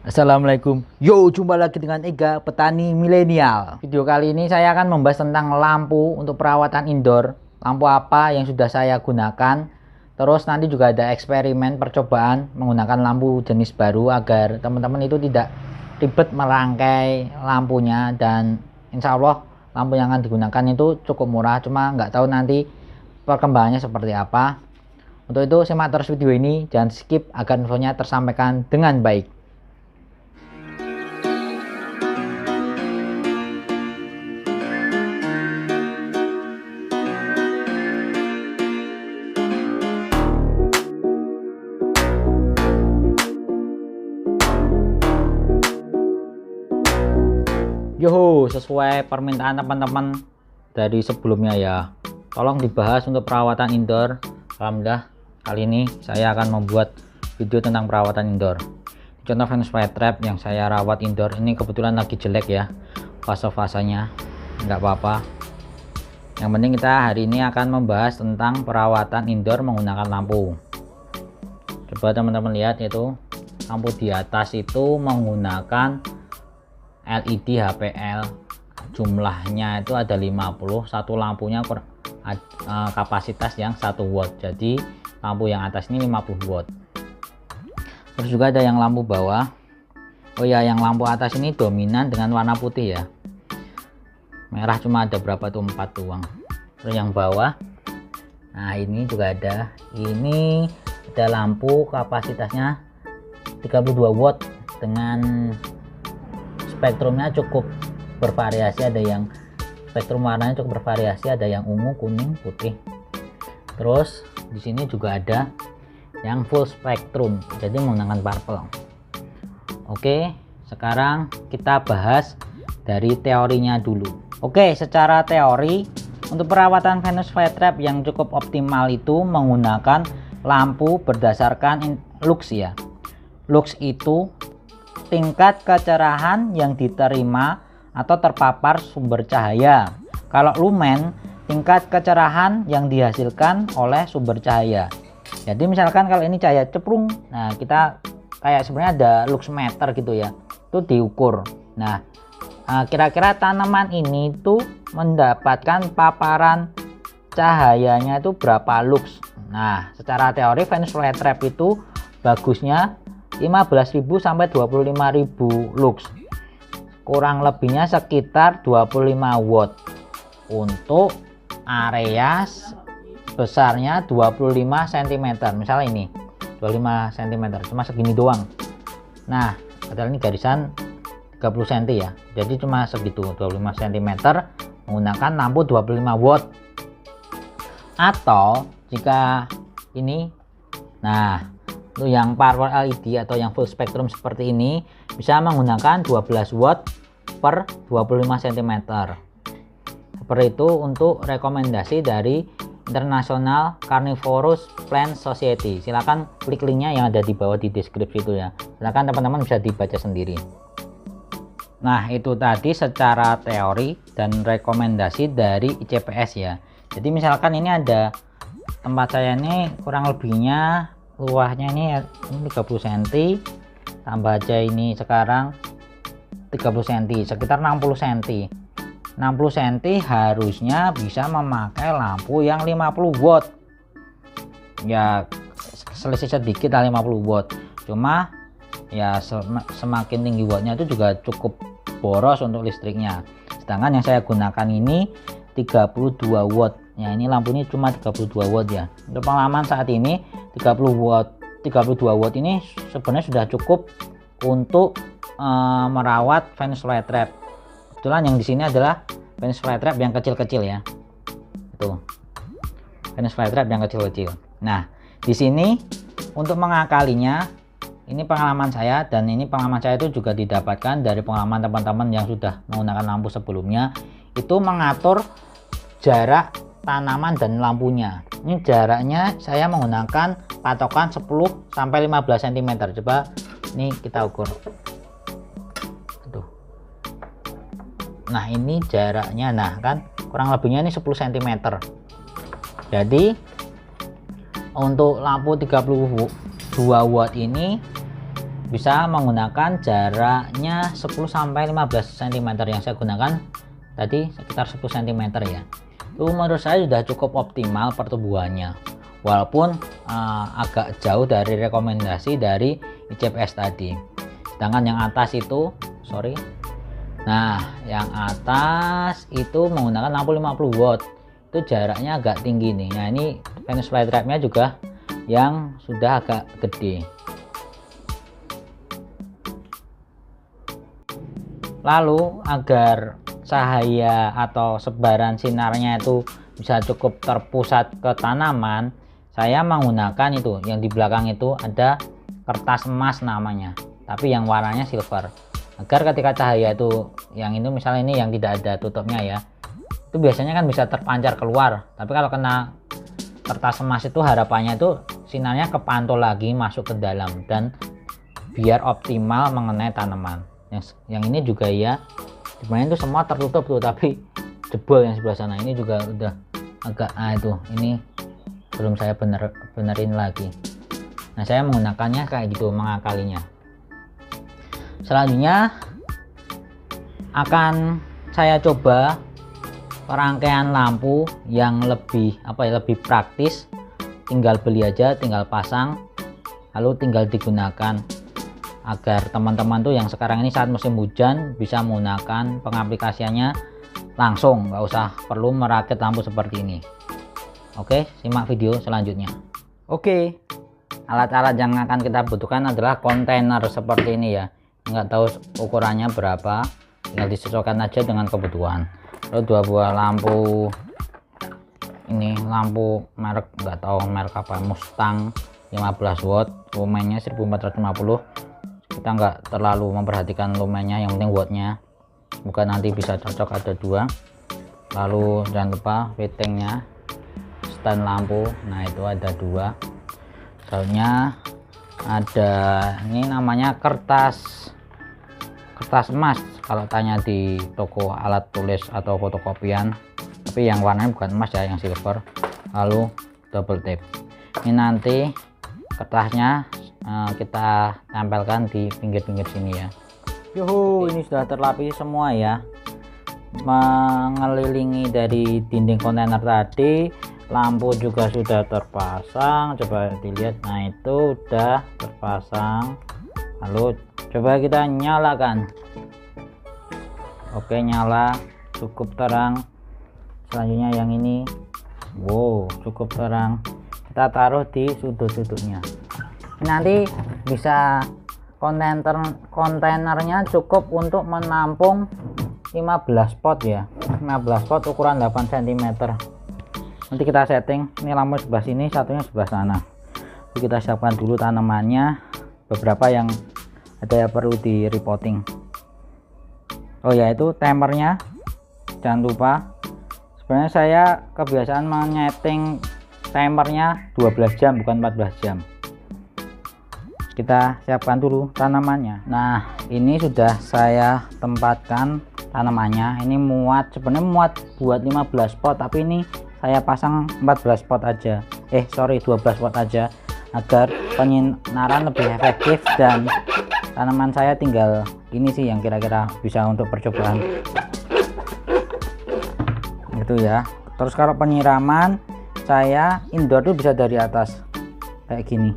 Assalamualaikum. Yo, jumpa lagi dengan Ega, petani milenial. Video kali ini saya akan membahas tentang lampu untuk perawatan indoor. Lampu apa yang sudah saya gunakan. Terus nanti juga ada eksperimen percobaan menggunakan lampu jenis baru agar teman-teman itu tidak ribet merangkai lampunya, dan insya Allah lampu yang akan digunakan itu cukup murah, cuma nggak tahu nanti perkembangannya seperti apa. Untuk itu simak terus video ini, jangan skip agar infonya tersampaikan dengan baik. Yo, sesuai permintaan teman-teman dari sebelumnya ya, tolong dibahas untuk perawatan indoor. Alhamdulillah kali ini saya akan membuat video tentang perawatan indoor. Contoh Venus flytrap yang saya rawat indoor ini kebetulan lagi jelek ya fase-fasenya, nggak apa-apa. Yang penting kita hari ini akan membahas tentang perawatan indoor menggunakan lampu. Coba teman-teman lihat, itu lampu di atas itu menggunakan LED HPL, jumlahnya itu ada 50, satu lampunya kapasitas yang 1 watt, jadi lampu yang atas ini 50 watt. Terus juga ada yang lampu bawah. Oh ya, yang lampu atas ini dominan dengan warna putih ya, merah cuma ada berapa tuh, 4 doang. Terus yang bawah, nah ini juga ada, ini ada lampu kapasitasnya 32 watt dengan spektrumnya cukup bervariasi, ada yang spektrum warnanya cukup bervariasi, ada yang ungu, kuning, putih. Terus di sini juga ada yang full spektrum, jadi menggunakan purple. Oke, sekarang kita bahas dari teorinya dulu. Oke, secara teori untuk perawatan Venus flytrap yang cukup optimal itu menggunakan lampu berdasarkan lux ya. Lux itu tingkat kecerahan yang diterima atau terpapar sumber cahaya. Kalau lumen, tingkat kecerahan yang dihasilkan oleh sumber cahaya. Jadi misalkan kalau ini cahaya ceprung, nah kita kayak sebenarnya ada lux meter gitu ya, itu diukur. Nah, kira-kira tanaman ini tuh mendapatkan paparan cahayanya itu berapa lux. Nah, secara teori Venus flytrap itu bagusnya 15.000 sampai 25.000 lux, kurang lebihnya sekitar 25 watt untuk area besarnya 25 cm. Misalnya ini 25 cm, cuma segini doang. Nah, padahal ini garisan 30 cm ya, jadi cuma segitu, 25 cm menggunakan lampu 25 watt. Atau jika ini, nah itu yang power LED atau yang full spektrum seperti ini, bisa menggunakan 12 watt per 25 cm. Seperti itu untuk rekomendasi dari International Carnivorous Plant Society. Silahkan klik linknya yang ada di bawah di deskripsi itu ya, silahkan teman-teman bisa dibaca sendiri. Nah, itu tadi secara teori dan rekomendasi dari ICPS ya. Jadi misalkan ini ada tempat saya ini kurang lebihnya luasnya ini 30 cm, tambah aja ini sekarang 30 cm, sekitar 60 cm. 60 cm harusnya bisa memakai lampu yang 50 watt ya, selisih sedikit lah 50 watt, cuma ya semakin tinggi wattnya itu juga cukup boros untuk listriknya. Sedangkan yang saya gunakan ini 32 watt ya, ini lampu ini cuma 32 watt ya. Untuk pengalaman saat ini 32 watt ini sebenarnya sudah cukup untuk merawat Venus flytrap. Kebetulan yang di sini adalah Venus flytrap yang kecil-kecil ya. Itu Venus flytrap yang kecil-kecil. Nah, di sini untuk mengakalinya, ini pengalaman saya, dan ini pengalaman saya itu juga didapatkan dari pengalaman teman-teman yang sudah menggunakan lampu sebelumnya, itu mengatur jarak tanaman dan lampunya. Ini jaraknya saya menggunakan patokan 10 sampai 15 cm. Coba ini kita ukur. Aduh. Nah, ini jaraknya, nah kan kurang lebihnya ini 10 cm. Jadi untuk lampu 32 watt ini bisa menggunakan jaraknya 10-15 cm. Yang saya gunakan tadi sekitar 10 cm ya. Itu menurut saya sudah cukup optimal pertumbuhannya, walaupun agak jauh dari rekomendasi dari ICPS tadi. Sedangkan yang atas itu yang atas itu menggunakan lampu 50 watt, itu jaraknya agak tinggi nih. Nah, ini Venus flytrap-nya juga yang sudah agak gede. Lalu agar cahaya atau sebaran sinarnya itu bisa cukup terpusat ke tanaman, saya menggunakan itu yang di belakang itu ada kertas emas namanya, tapi yang warnanya silver, agar ketika cahaya itu yang ini misalnya ini yang tidak ada tutupnya ya, itu biasanya kan bisa terpancar keluar, tapi kalau kena kertas emas itu harapannya itu sinarnya kepantul lagi masuk ke dalam dan biar optimal mengenai tanaman. Yang ini juga ya, sebenarnya itu semua tertutup tuh, tapi jebol yang sebelah sana ini juga udah agak itu ini belum saya benerin lagi. Nah, saya menggunakannya kayak gitu, mengakalinya. Selanjutnya akan saya coba perangkaian lampu yang lebih lebih praktis, tinggal beli aja, tinggal pasang lalu tinggal digunakan, agar teman-teman tuh yang sekarang ini saat musim hujan bisa menggunakan pengaplikasiannya langsung, nggak usah perlu merakit lampu seperti ini. Oke, simak video selanjutnya. Oke, alat-alat yang akan kita butuhkan adalah kontainer seperti ini ya. Nggak tahu ukurannya berapa, tinggal disesuaikan aja dengan kebutuhan. Lalu 2 buah lampu, ini lampu merek nggak tahu merek apa, Mustang 15 watt, lumennya 1450. Kita nggak terlalu memperhatikan lumennya, yang penting wattnya, bukan nanti bisa cocok ada 2. Lalu jangan lupa fittingnya, stand lampu, nah itu ada 2. Soalnya ada ini namanya kertas emas kalau tanya di toko alat tulis atau fotokopian, tapi yang warnanya bukan emas ya, yang silver. Lalu double tape, ini nanti kertasnya kita tempelkan di pinggir-pinggir sini ya. Yuhu, ini sudah terlapis semua ya, mengelilingi dari dinding kontainer tadi. Lampu juga sudah terpasang, coba dilihat. Nah, itu udah terpasang. Lalu coba kita nyalakan. Oke, nyala, cukup terang. Selanjutnya yang ini, wow, cukup terang. Kita taruh di sudut-sudutnya. Nanti bisa kontainernya cukup untuk menampung 15 pot ya, 15 pot ukuran 8 cm. Nanti kita setting, ini lampu sebelah sini, satunya sebelah sana. Jadi kita siapkan dulu tanamannya, beberapa yang ada yang perlu di repotting. Oh ya, itu timernya jangan lupa. Sebenarnya saya kebiasaan menyeting timernya 12 jam bukan 14 jam. Kita siapkan dulu tanamannya. Nah, ini sudah saya tempatkan tanamannya. Ini sebenarnya muat buat 15 pot, tapi ini saya pasang 14 pot aja. 12 pot aja, agar penyinaran lebih efektif dan tanaman saya tinggal ini sih yang kira-kira bisa untuk percobaan. Gitu ya. Terus kalau penyiraman saya indoor tuh bisa dari atas kayak gini.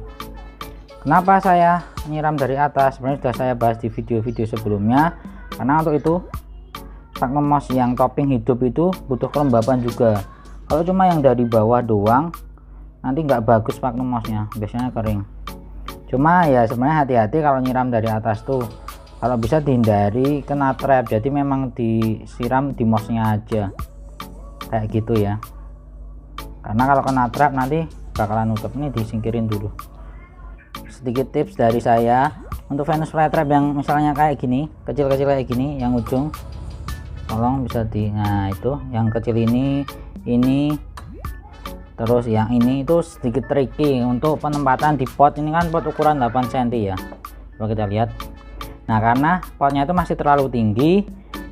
Kenapa saya nyiram dari atas? Sebenarnya sudah saya bahas di video-video sebelumnya, karena untuk itu sphagnum moss yang topping hidup itu butuh kelembapan juga. Kalau cuma yang dari bawah doang nanti nggak bagus sphagnum mossnya, biasanya kering. Cuma ya sebenarnya hati-hati kalau nyiram dari atas tuh, kalau bisa dihindari kena trap, jadi memang disiram di mossnya aja kayak gitu ya, karena kalau kena trap nanti bakalan nutup. Ini disingkirin dulu. Sedikit tips dari saya untuk Venus flytrap yang misalnya kayak gini, kecil-kecil kayak gini, yang ujung tolong bisa nah itu yang kecil ini, terus yang ini itu sedikit tricky untuk penempatan di pot. Ini kan pot ukuran 8 cm ya, coba kita lihat. Nah, karena potnya itu masih terlalu tinggi,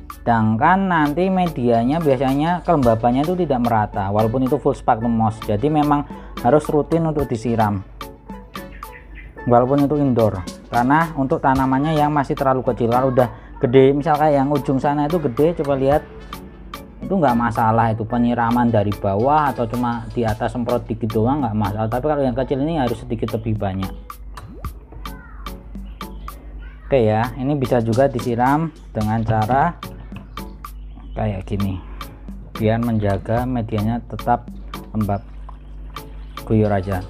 sedangkan nanti medianya biasanya kelembabannya itu tidak merata walaupun itu full sphagnum moss, jadi memang harus rutin untuk disiram walaupun itu indoor. karena untuk tanamannya yang masih terlalu kecil. Kalau udah gede, misal kayak yang ujung sana itu gede, coba lihat, itu nggak masalah, itu penyiraman dari bawah atau cuma di atas semprot dikit doang nggak masalah. Tapi kalau yang kecil ini harus sedikit lebih banyak. Oke ya, ini bisa juga disiram dengan cara kayak gini biar menjaga medianya tetap lembab. Guyur aja.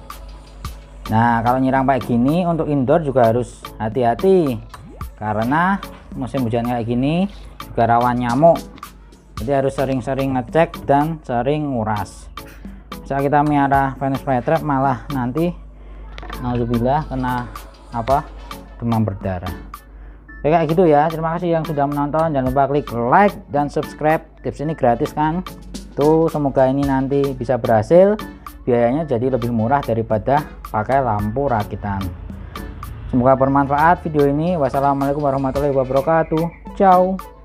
Nah, kalau nyiram kayak gini untuk indoor juga harus hati-hati karena musim hujan kayak gini juga rawan nyamuk. Jadi harus sering-sering ngecek dan sering nguras. Saat kita miara Venus flytrap malah nanti nauzubillah kena demam berdarah. Oke, kayak gitu ya. Terima kasih yang sudah menonton. Jangan lupa klik like dan subscribe. Tips ini gratis kan? Tuh, semoga ini nanti bisa berhasil. Biayanya jadi lebih murah daripada pakai lampu rakitan. Semoga bermanfaat video ini. Wassalamualaikum warahmatullahi wabarakatuh. Ciao.